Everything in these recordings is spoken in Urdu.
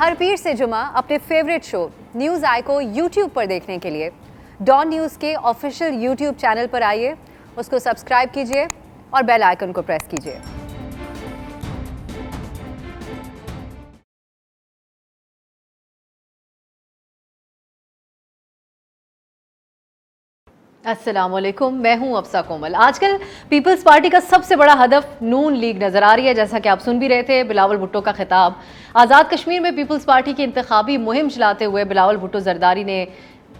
ہر پیر سے جمعہ اپنے فیوریٹ شو نیوز آئی کو یوٹیوب پر دیکھنے کے لیے ڈان نیوز کے آفیشیل یوٹیوب چینل پر آئیے، اس کو سبسکرائب کیجیے اور بیل آئیکن کو پریس کیجیے۔ السلام علیکم، میں ہوں افسا کومل۔ آج کل پیپلز پارٹی کا سب سے بڑا ہدف نون لیگ نظر آ رہی ہے، جیسا کہ آپ سن بھی رہے تھے بلاول بھٹو کا خطاب۔ آزاد کشمیر میں پیپلز پارٹی کی انتخابی مہم چلاتے ہوئے بلاول بھٹو زرداری نے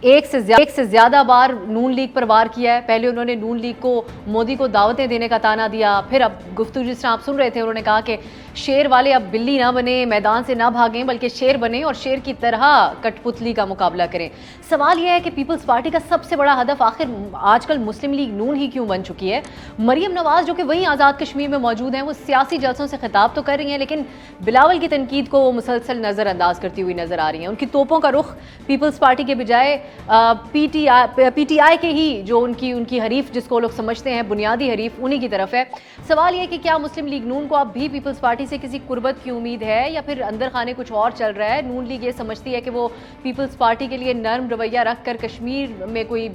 ایک سے زیادہ بار نون لیگ پر وار کیا ہے۔ پہلے انہوں نے نون لیگ کو مودی کو دعوتیں دینے کا تانا دیا، پھر اب گفتگو جس طرح آپ سن رہے تھے انہوں نے کہا کہ شیر والے اب بلی نہ بنیں، میدان سے نہ بھاگیں بلکہ شیر بنیں اور شیر کی طرح کٹ پتلی کا مقابلہ کریں۔ سوال یہ ہے کہ پیپلز پارٹی کا سب سے بڑا ہدف آخر آج کل مسلم لیگ نون ہی کیوں بن چکی ہے؟ مریم نواز جو کہ وہیں آزاد کشمیر میں موجود ہیں، وہ سیاسی جلسوں سے خطاب تو کر رہی ہیں لیکن بلاول کی تنقید کو وہ مسلسل نظر انداز کرتی ہوئی نظر آ رہی ہیں۔ ان کی توپوں کا رخ پیپلز پارٹی کے بجائے پی ٹی آئی کے ہی جو ان کی حریف، جس کو لوگ سمجھتے ہیں بنیادی حریف، انہی کی طرف ہے۔ سوال یہ ہے کہ کیا مسلم لیگ نون کو اب بھی پیپلز پارٹی سے کسی قربت کی امید ہے یا پھر اندر خانے کچھ اور چل رہا ہے؟ نون لیگ یہ سمجھتی ہے کہ وہ پیپلز پارٹی کے لیے نرم رویہ رکھ کر کشمیر میں کوئی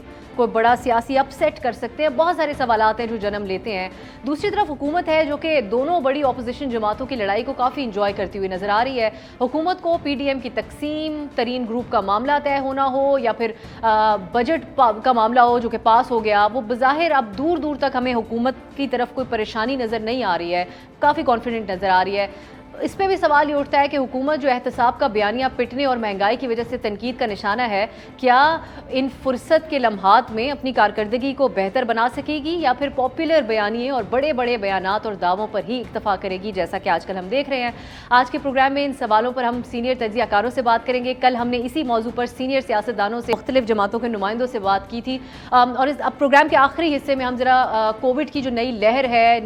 بڑا سیاسی اپ سیٹ کر سکتے ہیں۔ بہت سارے سوالات ہیں جو جنم لیتے ہیں۔ دوسری طرف حکومت ہے جو کہ دونوں بڑی اپوزیشن جماعتوں کی لڑائی کو کافی انجوائے کرتی ہوئی نظر آ رہی ہے۔ حکومت کو پی ڈی ایم کی تقسیم ترین گروپ کا معاملہ طے ہونا ہو یا پھر بجٹ کا معاملہ ہو جو کہ پاس ہو گیا، وہ بظاہر اب دور دور تک ہمیں حکومت کی طرف کوئی پریشانی نظر نہیں آ رہی ہے، کافی کانفیڈنٹ نظر آ رہی ہے۔ اس پہ بھی سوال یہ اٹھتا ہے کہ حکومت جو احتساب کا بیانیہ پٹنے اور مہنگائی کی وجہ سے تنقید کا نشانہ ہے، کیا ان فرصت کے لمحات میں اپنی کارکردگی کو بہتر بنا سکے گی یا پھر پاپولر بیانیے اور بڑے بڑے بیانات اور دعووں پر ہی اکتفا کرے گی، جیسا کہ آج کل ہم دیکھ رہے ہیں۔ آج کے پروگرام میں ان سوالوں پر ہم سینئر تجزیہ کاروں سے بات کریں گے۔ کل ہم نے اسی موضوع پر سینئر سیاستدانوں سے، مختلف جماعتوں کے نمائندوں سے بات کی تھی، اور اب پروگرام کے آخری حصے میں ہم ذرا کووڈ کی جو نئی لہر ہے،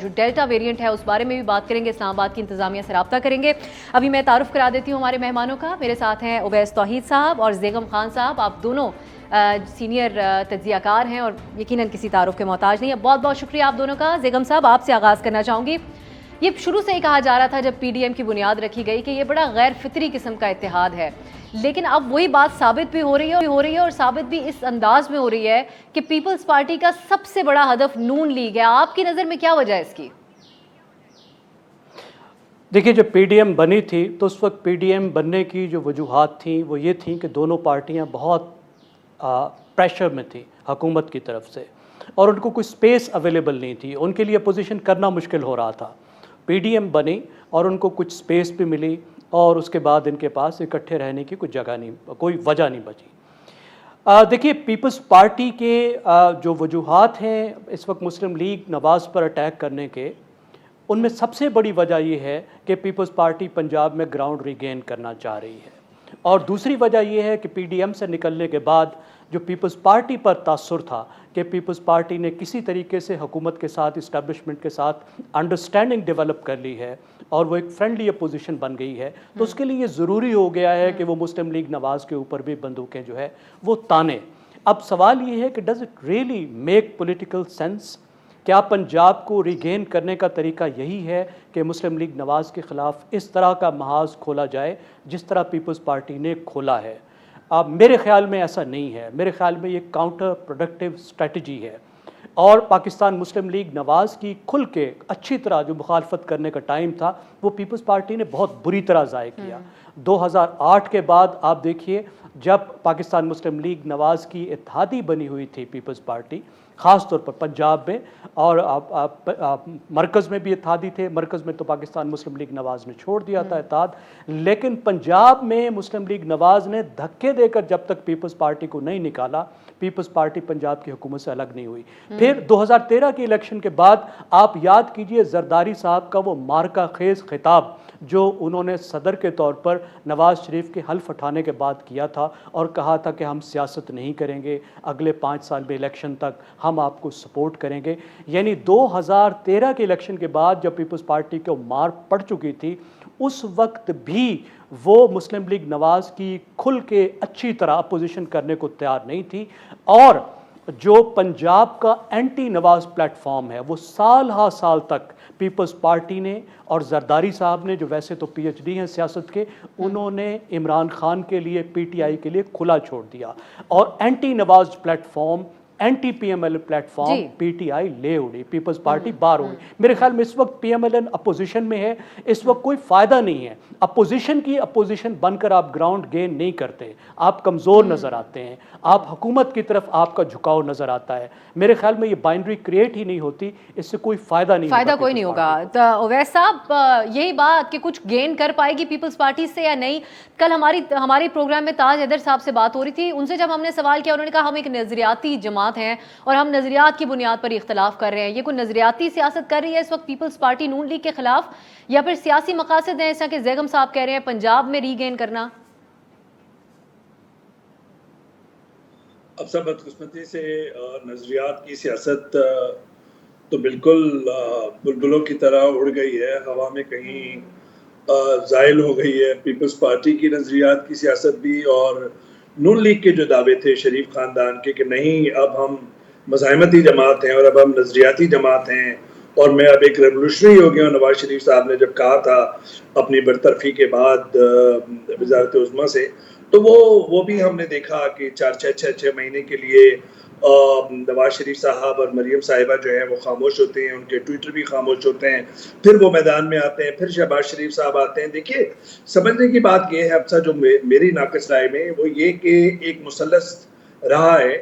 جو ڈیلٹا ویریئنٹ ہے، اس بارے میں بھی بات کریں گے، اسلام آباد کی انتظامیہ سے رابطہ کریں گے۔ ابھی میں تعارف کرا دیتی ہوں ہمارے مہمانوں کا۔ میرے ساتھ ہیں اویس توحید صاحب اور زیغم خان صاحب۔ آپ دونوں سینئر تجزیہ کار ہیں اور یقیناً کسی تعارف کے محتاج نہیں ہے۔ بہت بہت شکریہ آپ دونوں کا۔ زیغم صاحب، آپ سے آغاز کرنا چاہوں گی۔ یہ شروع سے ہی کہا جا رہا تھا جب پی ڈی ایم کی بنیاد رکھی گئی کہ یہ بڑا غیر فطری قسم کا اتحاد ہے، لیکن اب وہی بات ثابت بھی ہو رہی ہے اور ثابت بھی اس انداز میں ہو رہی ہے کہ پیپلز پارٹی کا سب سے بڑا ہدف نون لیگ ہے۔ آپ کی نظر میں کیا وجہ ہے اس کی؟ دیکھیے، جب پی ڈی ایم بنی تھی تو اس وقت پی ڈی ایم بننے کی جو وجوہات تھیں وہ یہ تھیں کہ دونوں پارٹیاں بہت پریشر میں تھیں حکومت کی طرف سے اور ان کو کوئی سپیس اویلیبل نہیں تھی، ان کے لیے اپوزیشن کرنا مشکل ہو رہا تھا۔ پی ڈی ایم بنی اور ان کو کچھ سپیس بھی ملی اور اس کے بعد ان کے پاس اکٹھے رہنے کی کوئی وجہ نہیں بچی۔ دیکھیے، پیپلز پارٹی کے جو وجوہات ہیں اس وقت مسلم لیگ نواز پر اٹیک کرنے کے، ان میں سب سے بڑی وجہ یہ ہے کہ پیپلز پارٹی پنجاب میں گراؤنڈ ریگین کرنا چاہ رہی ہے، اور دوسری وجہ یہ ہے کہ پی ڈی ایم سے نکلنے کے بعد جو پیپلز پارٹی پر تاثر تھا کہ پیپلز پارٹی نے کسی طریقے سے حکومت کے ساتھ، اسٹیبلشمنٹ کے ساتھ انڈرسٹینڈنگ ڈیولپ کر لی ہے اور وہ ایک فرینڈلی اپوزیشن بن گئی ہے، تو اس کے لیے یہ ضروری ہو گیا ہے کہ وہ مسلم لیگ نواز کے اوپر بھی بندوقیں جو ہے وہ تانے۔ اب سوال یہ ہے کہ does it really make political sense? کیا پنجاب کو ریگین کرنے کا طریقہ یہی ہے کہ مسلم لیگ نواز کے خلاف اس طرح کا محاذ کھولا جائے جس طرح پیپلز پارٹی نے کھولا ہے؟ میرے خیال میں ایسا نہیں ہے۔ میرے خیال میں یہ کاؤنٹر پروڈکٹیو اسٹریٹجی ہے، اور پاکستان مسلم لیگ نواز کی کھل کے اچھی طرح جو مخالفت کرنے کا ٹائم تھا وہ پیپلز پارٹی نے بہت بری طرح ضائع کیا۔ 2008 کے بعد آپ دیکھیے، جب پاکستان مسلم لیگ نواز کی اتحادی بنی ہوئی تھی پیپلز پارٹی، خاص طور پر پنجاب میں، اور مرکز میں بھی اتحادی تھے، مرکز میں تو پاکستان مسلم لیگ نواز نے چھوڑ دیا تھا اتحاد، لیکن پنجاب میں مسلم لیگ نواز نے دھکے دے کر جب تک پیپلز پارٹی کو نہیں نکالا، پیپلز پارٹی پنجاب کی حکومت سے الگ نہیں ہوئی۔ پھر 2013 کے الیکشن کے بعد آپ یاد کیجئے زرداری صاحب کا وہ مارکہ خیز خطاب جو انہوں نے صدر کے طور پر نواز شریف کے حلف اٹھانے کے بعد کیا تھا، اور کہا تھا کہ ہم سیاست نہیں کریں گے، اگلے 5 سال میں الیکشن تک ہم آپ کو سپورٹ کریں گے۔ یعنی 2013 کے الیکشن کے بعد جب پیپلز پارٹی کو مار پڑ چکی تھی، اس وقت بھی وہ مسلم لیگ نواز کی کھل کے اچھی طرح اپوزیشن کرنے کو تیار نہیں تھی، اور جو پنجاب کا اینٹی نواز پلیٹ فارم ہے وہ سال ہا سال تک پیپلز پارٹی نے اور زرداری صاحب نے جو ویسے تو پی ایچ ڈی ہیں سیاست کے، انہوں نے عمران خان کے لیے پی ٹی آئی کے لیے کھلا چھوڑ دیا، اور anti Nawaz platform, anti P M L platform P T I لے اڑی، پیپلز پارٹی باہر ہوئی۔ میرے خیال میں اس وقت P M L N opposition میں ہے، اس وقت کوئی فائدہ نہیں ہے اپوزیشن بن کر آپ گراؤنڈ گین نہیں کرتے، آپ کمزور نظر آتے ہیں، آپ حکومت کی طرف آپ کا جھکاؤ نظر آتا ہے۔ میرے خیال میں یہ بائنڈری کریٹ ہی نہیں ہوتی، اس سے کوئی فائدہ نہیں ہوگا، فائدہ کوئی نہیں ہوگا۔ اویس صاحب، یہی بات کہ کچھ گین کر پائے گی پیپلز پارٹی سے یا نہیں؟ کل ہماری پروگرام میں تاج حیدر صاحب سے بات ہو رہی تھی، ان سے جب ہم نے سوال کیا، انہوں نے کہا ہم ایک نظریاتی جماعت ہیں اور ہم نظریات کی بنیاد پر اختلاف کر رہے ہیں۔ یہ کوئی نظریاتی سیاست کر رہی ہے اس وقت پیپلز پارٹی نون لیگ کے خلاف، یا پھر سیاسی مقاصد ہیں ایسا کہ زیغم صاحب کہہ رہے ہیں پنجاب میں ری گین کرنا؟ اب سب بدقسمتی سے نظریات کی سیاست تو بالکل بلبلوں کی طرح اڑ گئی ہے، ہوا میں کہیں زائل ہو گئی ہے۔ پیپلز پارٹی کی نظریات کی سیاست بھی، اور نون لیگ کے جو دعوے تھے شریف خاندان کے کہ نہیں اب ہم مزاحمتی جماعت ہیں اور اب ہم نظریاتی جماعت ہیں اور میں اب ایک ریولوشنری ہو گیا ہوں۔ نواز شریف صاحب نے جب کہا تھا اپنی برطرفی کے بعد وزارت عظمیٰ سے، تو وہ بھی ہم نے دیکھا کہ 4-6 مہینے کے لیے نواز شریف صاحب اور مریم صاحبہ جو ہیں وہ خاموش ہوتے ہیں، ان کے ٹویٹر بھی خاموش ہوتے ہیں، پھر وہ میدان میں آتے ہیں، پھر شہباز شریف صاحب آتے ہیں۔ دیکھیے سمجھنے کی بات یہ ہے اب جو میری ناقص رائے میں وہ یہ کہ ایک مثلث رہا ہے،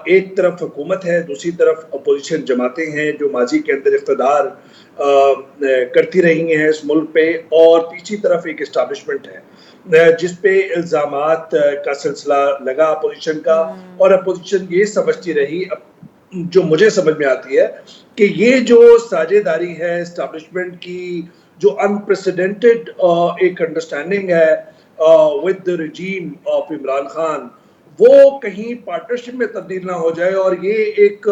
ایک طرف حکومت ہے، دوسری طرف اپوزیشن جماعتیں ہیں جو ماضی کے اندر اقتدار کرتی رہی ہیں اس ملک پہ، اور تیسری طرف ایک اسٹیبلشمنٹ ہے جس پہ الزامات کا سلسلہ لگا اپوزیشن کا، اور اپوزیشن یہ سمجھتی رہی، جو مجھے سمجھ میں آتی ہے کہ یہ جو ساجھیداری ہے اسٹیبلشمنٹ کی، جو انپریسیڈنٹڈ ایک انڈرسٹینڈنگ ہے with the regime of Imran Khan, وہ کہیں پارٹنرشپ میں تبدیل نہ ہو جائے، اور یہ ایک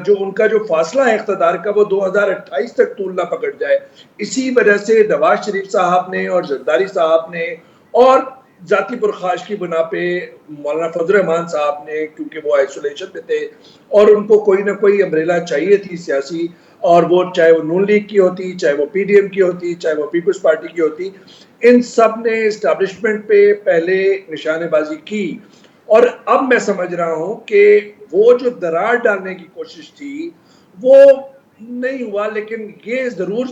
جو ان کا جو فاصلہ ہے اقتدار کا وہ 2028 تک طول نہ پکڑ جائے۔ اسی وجہ سے نواز شریف صاحب نے اور زرداری صاحب نے اور ذاتی پرخاش کی بنا پہ مولانا فضل الرحمان صاحب نے، کیونکہ وہ آئسولیشن میں تھے اور ان کو کوئی نہ کوئی امبریلا چاہیے تھی سیاسی، اور وہ چاہے وہ نون لیگ کی ہوتی، چاہے وہ پی ڈی ایم کی ہوتی، چاہے وہ پیپلز پارٹی کی ہوتی، ان سب نے اسٹیبلشمنٹ پہ پہلے نشانے بازی کی، اور اب میں سمجھ رہا ہوں کہ وہ جو درار ڈالنے کی کوشش تھی وہ نہیں ہوا، لیکن یہ ضرور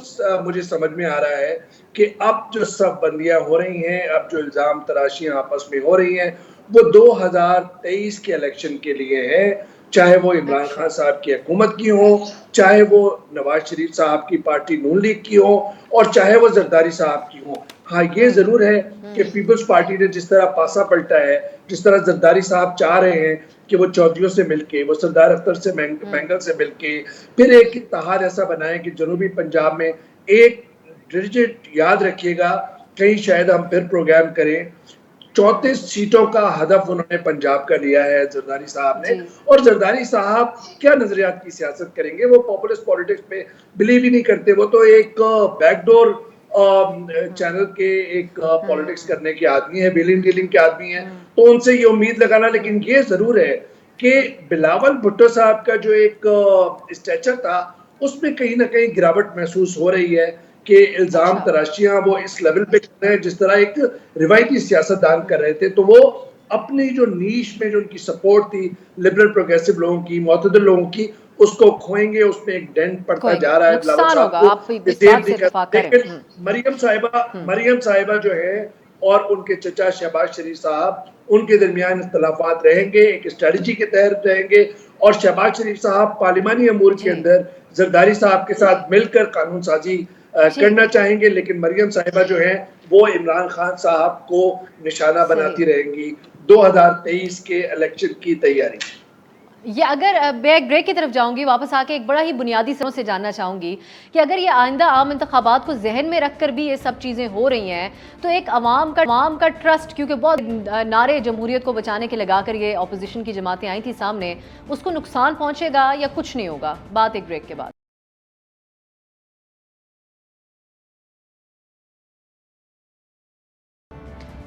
مجھے سمجھ میں آ رہا ہے کہ اب جو سب بندیاں ہو رہی ہیں، اب جو الزام تراشیاں آپس میں ہو رہی ہیں، وہ 2023 کے الیکشن کے لیے ہے، چاہے وہ عمران خان صاحب کی حکومت کی ہو، چاہے وہ نواز شریف صاحب کی پارٹی نون لیگ کی ہو، اور چاہے وہ زرداری صاحب کی ہو۔ ہاں یہ ضرور ہے کہ پیپلز پارٹی نے جس طرح پاسا پلٹا ہے، جس طرح زرداری صاحب چاہ رہے ہیں کہ وہ چودھریوں سے مل کے، وہ سردار اختر سے مینگل سے مل کے پھر ایک اتحاد ایسا بنائیں کہ جنوبی پنجاب میں ایک ڈیجٹ، یاد رکھیے گا کہیں شاید ہم پھر پروگرام کریں، 34 سیٹوں کا ہدف انہوں نے پنجاب کا لیا ہے زرداری صاحب نے، اور زرداری صاحب کیا نظریات کی سیاست کریں گے؟ وہ پاپولسٹ پولیٹکس پہ بلیو ہی نہیں کرتے، وہ تو ایک بیک ڈور چینل کے ایک پولیٹکس کرنے کے آدمی ہیں، ویلنگ ڈیلنگ کے آدمی ہیں، تو ان سے یہ امید لگانا۔ لیکن یہ ضرور ہے کہ بلاول بھٹو صاحب کا جو ایک اسٹیچر تھا اس میں کہیں نہ کہیں گراوٹ محسوس ہو رہی ہے کہ الزام تراشیاں وہ اس لیول پہ کر رہے ہیں جس طرح ایک روایتی سیاستدان کر رہے تھے، تو وہ اپنی جو نیش میں جو ان کی سپورٹ تھی لبرل پروگریسو لوگوں کی، معتدل لوگوں کی، اس کو کھوئیں گے، اس میں ایک ڈینٹ پڑتا جا رہا ہے بلاول صاحب کو۔ لیکن مریم صاحبہ جو ہے اور ان کے چچا شہباز شریف صاحب، ان کے درمیان اختلافات رہیں گے، ایک اسٹریٹجی کے تحت رہیں گے، اور شہباز شریف صاحب پارلیمانی امور کے اندر زرداری صاحب کے ساتھ مل کر قانون سازی کرنا چاہیں گے، لیکن مریم صاحبہ جو ہیں وہ عمران خان صاحب کو نشانہ بناتی رہیں گی 2023 کے الیکشن کی تیاری۔ یہ اگر بریک کی طرف جاؤں گی، واپس آ کے ایک بڑا ہی بنیادی سروں سے جاننا چاہوں گی کہ اگر یہ آئندہ عام انتخابات کو ذہن میں رکھ کر بھی یہ سب چیزیں ہو رہی ہیں تو ایک عوام کا ٹرسٹ، کیونکہ بہت نعرے جمہوریت کو بچانے کے لگا کر یہ اپوزیشن کی جماعتیں آئی تھیں سامنے، اس کو نقصان پہنچے گا یا کچھ نہیں ہوگا؟ بات ایک بریک کے بعد۔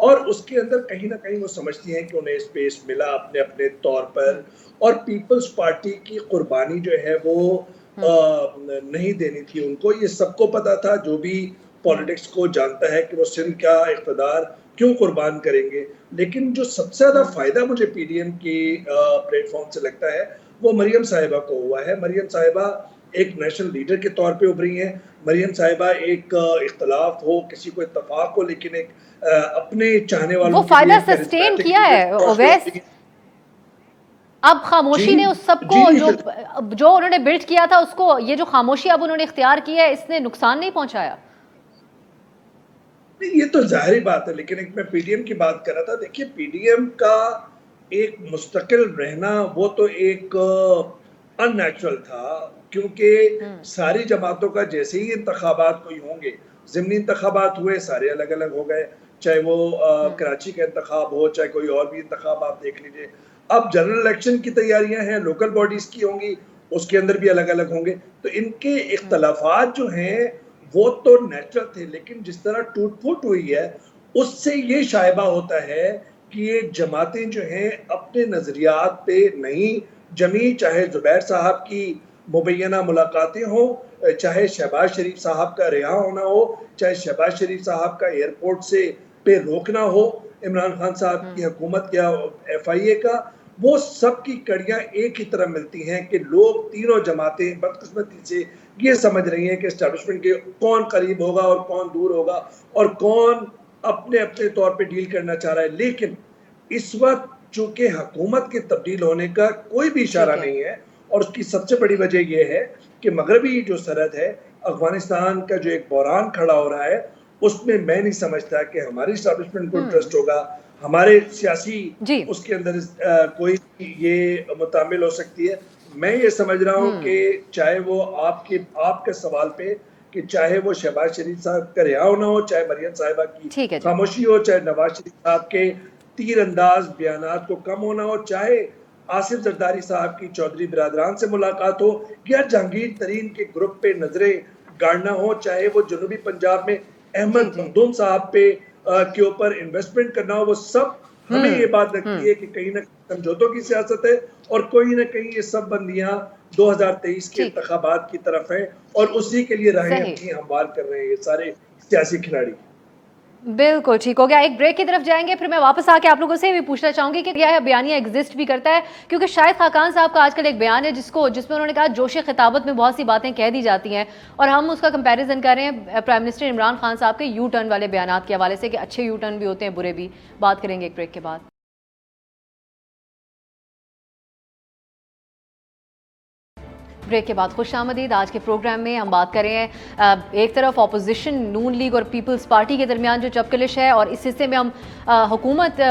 اور اس کے اندر کہیں نہ کہیں وہ سمجھتی ہیں کہ انہیں اسپیس ملا اپنے اپنے طور پر، اور پیپلز پارٹی کی قربانی جو ہے وہ نہیں دینی تھی ان کو. یہ سب کو پتا تھا، جو بھی پولیٹکس کو جانتا ہے، کہ وہ سندھ کا اقتدار کیوں قربان کریں گے. لیکن جو سب سے زیادہ فائدہ مجھے پی ڈی ایم کی پلیٹ فارم سے لگتا ہے وہ مریم صاحبہ کو ہوا ہے. مریم صاحبہ ایک نیشنل لیڈر کے طور پہ ابھری ہیں. مریم صاحبہ ایک اختلاف ہو، کسی کو اتفاق ہو، لیکن ایک اپنے چاہنے والوں وہ فائدہ سسٹین کیا ہے اویس. اب خاموشی نے اس سب کو جو انہوں نے بلڈ کیا تھا اس کو، یہ جو خاموشی اب انہوں نے اختیار کی ہے، اس نے نقصان نہیں پہنچایا؟ یہ تو ظاہری بات ہے، لیکن ایک میں پی ڈی ایم کی بات کر رہا تھا. دیکھیے پی ڈی ایم کا ایک مستقل رہنا وہ تو ایک ان نیچرل تھا، کیونکہ ساری جماعتوں کا جیسے ہی انتخابات کوئی ہوں گے، ضمنی انتخابات ہوئے، سارے الگ الگ ہو گئے، چاہے وہ کراچی کا انتخاب ہو، چاہے کوئی اور بھی انتخاب آپ دیکھ لیجئے. اب جنرل الیکشن کی تیاریاں ہیں، لوکل باڈیز کی ہوں گی، اس کے اندر بھی الگ الگ ہوں گے. تو ان کے اختلافات جو ہیں وہ تو نیچرل تھے، لیکن جس طرح ٹوٹ پھوٹ ہوئی ہے اس سے یہ شائبہ ہوتا ہے کہ یہ جماعتیں جو ہیں اپنے نظریات پہ نہیں جمی، چاہے زبیر صاحب کی مبینہ ملاقاتیں ہوں، چاہے شہباز شریف صاحب کا رہا ہونا ہو، چاہے شہباز شریف صاحب کا ایئرپورٹ سے پہ روکنا ہو، عمران خان صاحب کی حکومت یا ایف آئی اے کا. وہ سب کی کڑیاں ایک ہی طرح ملتی ہیں کہ لوگ تینوں جماعتیں بدقسمتی سے یہ سمجھ رہی ہیں کہ اسٹیبلشمنٹ کے کون قریب ہوگا اور کون دور ہوگا اور کون اپنے اپنے طور پہ ڈیل کرنا چاہ رہا ہے. لیکن اس وقت چونکہ حکومت کے تبدیل ہونے کا کوئی بھی اشارہ نہیں ہے، اور اس کی سب سے بڑی وجہ یہ ہے کہ مغربی جو سرحد ہے افغانستان کا جو ایک بحران کھڑا ہو رہا ہے، اس میں نہیں سمجھتا کہ ہماری اسٹیبلشمنٹ کو انٹرسٹ ہوگا، ہمارے سیاسی اس کے اندر کوئی یہ متعامل ہو سکتی ہے. میں یہ سمجھ رہا ہوں کہ چاہے وہ آپ کے سوال پہ کہ چاہے وہ شہباز شریف صاحب کا رہا ہونا ہو، چاہے مریم صاحبہ کی خاموشی ہو، چاہے نواز شریف صاحب کے تیر انداز بیانات کو کم ہونا ہو، چاہے آصف زرداری صاحب کی چودھری برادران سے ملاقات ہو، یا جہانگیر ترین کے گروپ پہ نظریں گاڑنا ہو، چاہے وہ جنوبی پنجاب میں احمد مخدوم صاحب پہ کے اوپر انویسٹمنٹ کرنا ہو، وہ سب ہمیں یہ بات لگتی ہے کہ کہیں نہ کہیں سمجھوتوں کی سیاست ہے، اور کوئی نہ کہیں یہ سب بندیاں 2023 کے انتخابات کی طرف ہیں، اور اسی کے لیے راہیں اپنی ہموار کر رہے ہیں یہ سارے سیاسی کھلاڑی. بالکل ٹھیک ہو گیا. ایک بریک کی طرف جائیں گے، پھر میں واپس آ کے آپ لوگوں سے بھی پوچھنا چاہوں گی کہ یہ بیانیہ ایگزسٹ بھی کرتا ہے، کیونکہ شاہد خاقان صاحب کا آج کل ایک بیان ہے جس میں انہوں نے کہا جوش خطابت میں بہت سی باتیں کہہ دی جاتی ہیں، اور ہم اس کا کمپیریزن کر رہے ہیں پرائم منسٹر عمران خان صاحب کے یو ٹرن والے بیانات کے حوالے سے کہ اچھے یو ٹرن بھی ہوتے ہیں، برے بھی. بات کریں گے ایک بریک کے بعد. بریک کے بعد خوش آمدید. آج کے پروگرام میں ہم بات کر رہے ہیں ایک طرف اپوزیشن نون لیگ اور پیپلز پارٹی کے درمیان جو چپکلش ہے، اور اس حصے میں ہم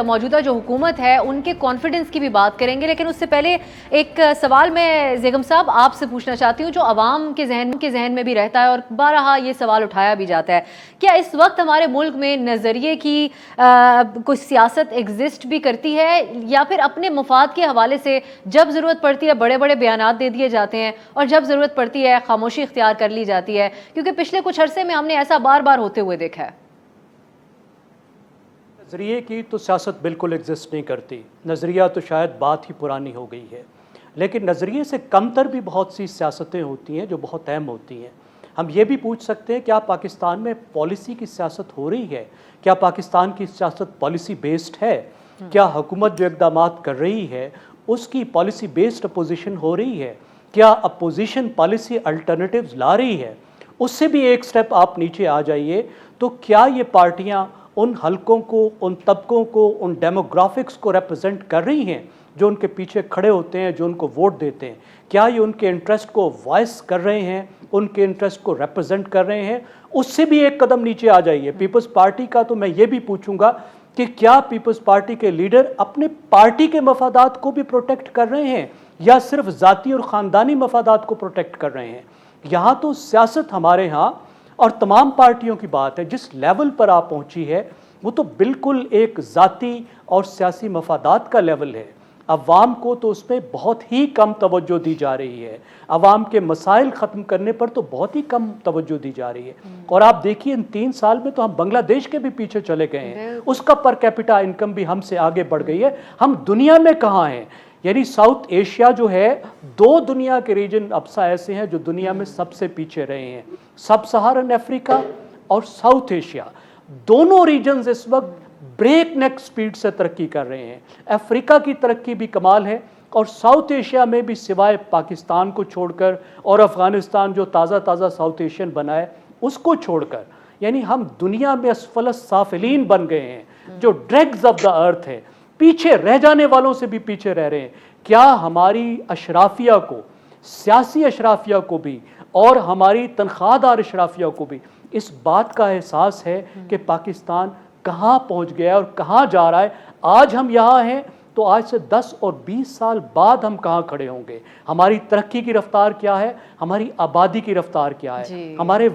موجودہ جو حکومت ہے ان کے کانفیڈنس کی بھی بات کریں گے. لیکن اس سے پہلے ایک سوال میں زیغم صاحب آپ سے پوچھنا چاہتی ہوں جو عوام کے ذہن میں بھی رہتا ہے، اور بارہا یہ سوال اٹھایا بھی جاتا ہے. کیا اس وقت ہمارے ملک میں نظریے کی کوئی سیاست ایگزسٹ بھی کرتی ہے، یا پھر اپنے مفاد کے حوالے سے جب ضرورت پڑتی ہے بڑے بڑے بیانات دے دیے جاتے ہیں اور جب ضرورت پڑتی ہے خاموشی اختیار کر لی جاتی ہے؟ کیونکہ پچھلے کچھ عرصے میں ہم نے ایسا بار بار ہوتے ہوئے دیکھا ہے. نظریے کی تو سیاست بالکل ایگزسٹ نہیں کرتی. نظریہ تو شاید بات ہی پرانی ہو گئی ہے، لیکن نظریے سے کم تر بھی بہت سی سیاستیں ہوتی ہیں جو بہت اہم ہوتی ہیں. ہم یہ بھی پوچھ سکتے ہیں کیا پاکستان میں پالیسی کی سیاست ہو رہی ہے؟ کیا پاکستان کی سیاست پالیسی بیسڈ ہے؟ کیا حکومت جو اقدامات کر رہی ہے اس کی پالیسی بیسڈ اپوزیشن ہو رہی ہے؟ کیا اپوزیشن پالیسی الٹرنیٹیوز لا رہی ہے؟ اس سے بھی ایک سٹیپ آپ نیچے آ جائیے تو کیا یہ پارٹیاں ان حلقوں کو، ان طبقوں کو، ان ڈیموگرافکس کو ریپرزینٹ کر رہی ہیں جو ان کے پیچھے کھڑے ہوتے ہیں، جو ان کو ووٹ دیتے ہیں؟ کیا یہ ان کے انٹرسٹ کو وائس کر رہے ہیں، ان کے انٹرسٹ کو ریپرزینٹ کر رہے ہیں؟ اس سے بھی ایک قدم نیچے آ جائیے. پیپلز پارٹی کا تو میں یہ بھی پوچھوں گا کہ کیا پیپلز پارٹی کے لیڈر اپنے پارٹی کے مفادات کو بھی پروٹیکٹ کر رہے ہیں یا صرف ذاتی اور خاندانی مفادات کو پروٹیکٹ کر رہے ہیں؟ یہاں تو سیاست ہمارے ہاں اور تمام پارٹیوں کی بات ہے، جس لیول پر آپ پہنچی ہے وہ تو بالکل ایک ذاتی اور سیاسی مفادات کا لیول ہے. عوام کو تو اس میں بہت ہی کم توجہ دی جا رہی ہے، عوام کے مسائل ختم کرنے پر تو بہت ہی کم توجہ دی جا رہی ہے۔ اور آپ دیکھیے ان 3 سال میں تو ہم بنگلہ دیش کے بھی پیچھے چلے گئے ہیں، اس کا پر کیپٹا انکم بھی ہم سے آگے بڑھ گئی ہے۔ ہم دنیا میں کہاں ہیں؟ یعنی ساؤتھ ایشیا جو ہے، 2 دنیا کے ریجن ابسا ایسے ہیں جو دنیا میں سب سے پیچھے رہے ہیں، سب سہارن افریقہ اور ساؤتھ ایشیا، دونوں ریجنز اس وقت بریک نیک سپیڈ سے ترقی کر رہے ہیں۔ افریقہ کی ترقی بھی کمال ہے، اور ساؤتھ ایشیا میں بھی سوائے پاکستان کو چھوڑ کر اور افغانستان جو تازہ ساؤتھ ایشین بنا ہے اس کو چھوڑ کر، یعنی ہم دنیا میں اسفل السافلین بن گئے ہیں، جو ڈریگز آف دا ارتھ ہے، پیچھے رہ جانے والوں سے بھی پیچھے رہ رہے ہیں۔ کیا ہماری اشرافیہ کو، سیاسی اشرافیہ کو بھی اور ہماری تنخواہ دار اشرافیہ کو بھی اس بات کا احساس ہے کہ پاکستان کہاں پہنچ گیا اور کہاں جا رہا ہے؟ آج ہم یہاں ہیں تو آج سے 10 اور 20 سال بعد ہم کہاں کھڑے ہوں گے؟ ہماری ترقی کی رفتار کیا ہے؟ ہماری آبادی کی رفتار کیا ہے؟ ہمارے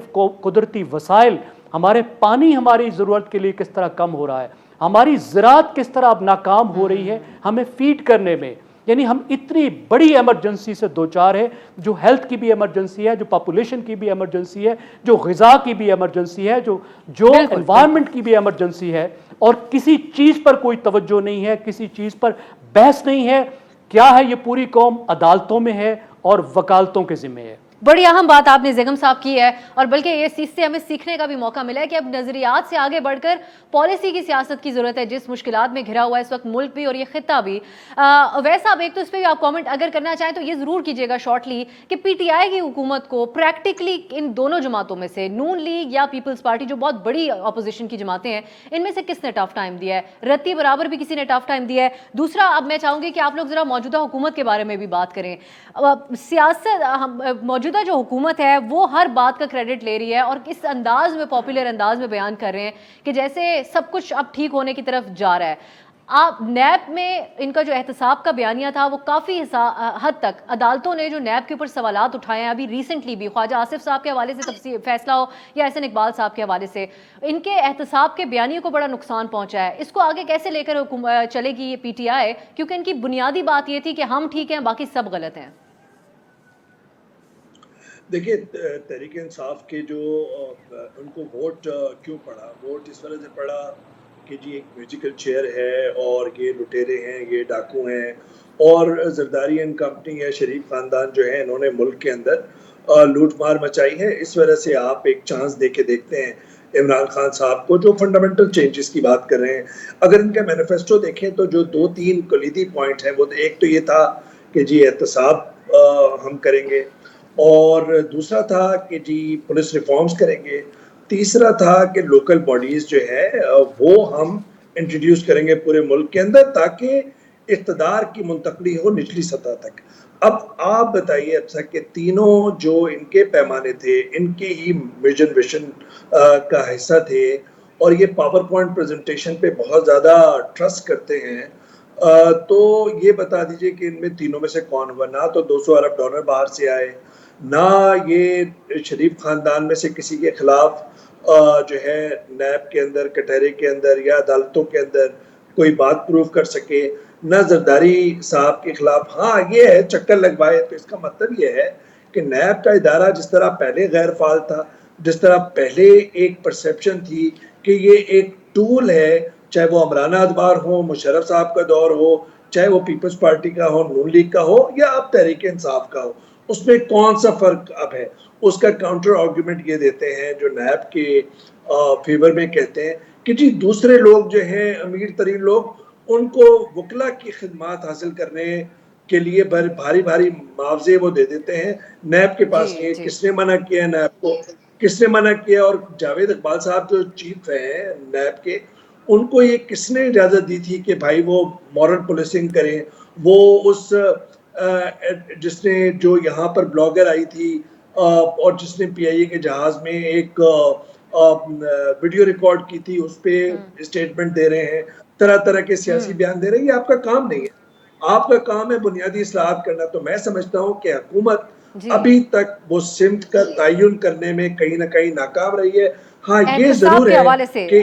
قدرتی وسائل، ہمارے پانی ہماری ضرورت کے لیے کس طرح کم ہو رہا ہے؟ ہماری زراعت کس طرح اب ناکام ہو رہی ہے ہمیں فیڈ کرنے میں؟ یعنی ہم اتنی بڑی ایمرجنسی سے دوچار ہے، جو ہیلتھ کی بھی ایمرجنسی ہے، جو پاپولیشن کی بھی ایمرجنسی ہے، جو غذا کی بھی ایمرجنسی ہے، جو انوائرمنٹ کی بھی ایمرجنسی ہے، اور کسی چیز پر کوئی توجہ نہیں ہے، کسی چیز پر بحث نہیں ہے۔ کیا ہے؟ یہ پوری قوم عدالتوں میں ہے اور وکالتوں کے ذمہ ہے۔ بڑی اہم بات آپ نے زیگم صاحب کی ہے، اور بلکہ اس سے ہمیں سیکھنے کا بھی موقع ملا ہے کہ اب نظریات سے آگے بڑھ کر پالیسی کی سیاست کی ضرورت ہے، جس مشکلات میں گھرا ہوا ہے اس وقت ملک بھی اور یہ خطہ بھی۔ ویسا اب ایک تو اس پہ بھی آپ کامنٹ اگر کرنا چاہیں تو یہ ضرور کیجیے گا شارٹلی کہ پی ٹی آئی کی حکومت کو پریکٹیکلی ان دونوں جماعتوں میں سے، نون لیگ یا پیپلز پارٹی جو بہت بڑی اپوزیشن کی جماعتیں ہیں، ان میں سے کس نے ٹف ٹائم دیا ہے؟ رتی برابر بھی کسی نے ٹف ٹائم دیا ہے؟ دوسرا، اب میں چاہوں گی کہ آپ لوگ ذرا موجودہ حکومت کے بارے میں بھی بات کریں۔ سیاست، موجودہ جو حکومت ہے وہ ہر بات کا کریڈٹ لے رہی ہے اور اس انداز میں، پاپولر انداز میں بیان کر رہے ہیں کہ جیسے سب کچھ اب ٹھیک ہونے کی طرف جا رہا ہے۔ آپ نیب میں ان کا جو احتساب کا بیانیہ تھا وہ کافی حد تک عدالتوں نے جو نیب کے اوپر سوالات اٹھائے ہیں، ابھی ریسنٹلی بھی خواجہ آصف صاحب کے حوالے سے فیصلہ ہو یا احسن اقبال صاحب کے حوالے سے، ان کے احتساب کے بیانیے کو بڑا نقصان پہنچا ہے۔ اس کو آگے کیسے لے کر چلے گی یہ پی ٹی آئی؟ کیونکہ ان کی بنیادی بات یہ تھی کہ ہم ٹھیک ہیں، باقی سب غلط ہیں۔ دیکھیے، تحریک انصاف کے جو ان کو ووٹ کیوں پڑا؟ ووٹ اس وجہ سے پڑا کہ جی ایک میوزیکل چیئر ہے اور یہ لٹیرے ہیں، یہ ڈاکو ہیں، اور زرداری اینڈ کمپنی ہے، شریف خاندان جو ہے، انہوں نے ملک کے اندر لوٹ مار مچائی ہے۔ اس وجہ سے آپ ایک چانس دے کے دیکھتے ہیں عمران خان صاحب کو، جو فنڈامنٹل چینجز کی بات کر رہے ہیں۔ اگر ان کا مینیفیسٹو دیکھیں تو جو 2-3 کلیدی پوائنٹ ہیں، وہ ایک تو یہ تھا کہ جی احتساب ہم کریں گے، اور دوسرا تھا کہ جی پولیس ریفارمز کریں گے، تیسرا تھا کہ لوکل باڈیز جو ہے وہ ہم انٹروڈیوس کریں گے پورے ملک کے اندر تاکہ اقتدار کی منتقلی ہو نچلی سطح تک۔ اب آپ بتائیے اب تک کہ تینوں جو ان کے پیمانے تھے، ان کے ہی ویژن کا حصہ تھے، اور یہ پاور پوائنٹ پریزنٹیشن پہ بہت زیادہ ٹرسٹ کرتے ہیں، تو یہ بتا دیجئے کہ ان میں تینوں میں سے کون ہوا؟ نہ تو $200 ارب باہر سے آئے، نہ یہ شریف خاندان میں سے کسی کے خلاف جو ہے نیب کے اندر، کٹہرے کے اندر یا عدالتوں کے اندر کوئی بات پروف کر سکے، نہ زرداری صاحب کے خلاف۔ ہاں یہ ہے چکر لگوائے، تو اس کا مطلب یہ ہے کہ نیب کا ادارہ جس طرح پہلے غیر فعال تھا، جس طرح پہلے ایک پرسیپشن تھی کہ یہ ایک ٹول ہے، چاہے وہ عمرانہ ادوار ہو، مشرف صاحب کا دور ہو، چاہے وہ پیپلز پارٹی کا ہو، نون لیگ کا ہو، یا اب تحریک انصاف کا ہو، اس میں کون سا فرق اب ہے؟ اس کا کاؤنٹر آرگومنٹ یہ دیتے ہیں جو نیب کے فیور میں، کہتے ہیں کہ جی دوسرے لوگ جو ہیں، امیر ترین لوگ، ان کو وکلا کی خدمات حاصل کرنے کے لیے بھاری بھاری معاوضے وہ دے دیتے ہیں۔ نیب کے پاس نہیں ہے۔ کس نے منع کیا ہے نیب کو؟ کس نے منع کیا؟ اور جاوید اقبال صاحب جو چیف ہیں نیب کے، ان کو یہ کس نے اجازت دی تھی کہ بھائی وہ مورل پولیسنگ کریں؟ وہ اس جس نے جو یہاں پر بلاگر آئی تھی اور جس نے پی آئی اے کے جہاز میں ایک ویڈیو ریکارڈ کی تھی، اس پہ اسٹیٹمنٹ دے رہے ہیں، طرح طرح کے سیاسی بیان دے رہے ہیں، یہ آپ کا کام نہیں ہے۔ آپ کا کام ہے بنیادی اصلاحات کرنا۔ تو میں سمجھتا ہوں کہ حکومت ابھی تک وہ سمت کا تعین کرنے میں کہیں نہ کہیں ناکام رہی ہے۔ ہاں یہ ضرور ہے کہ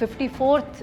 54th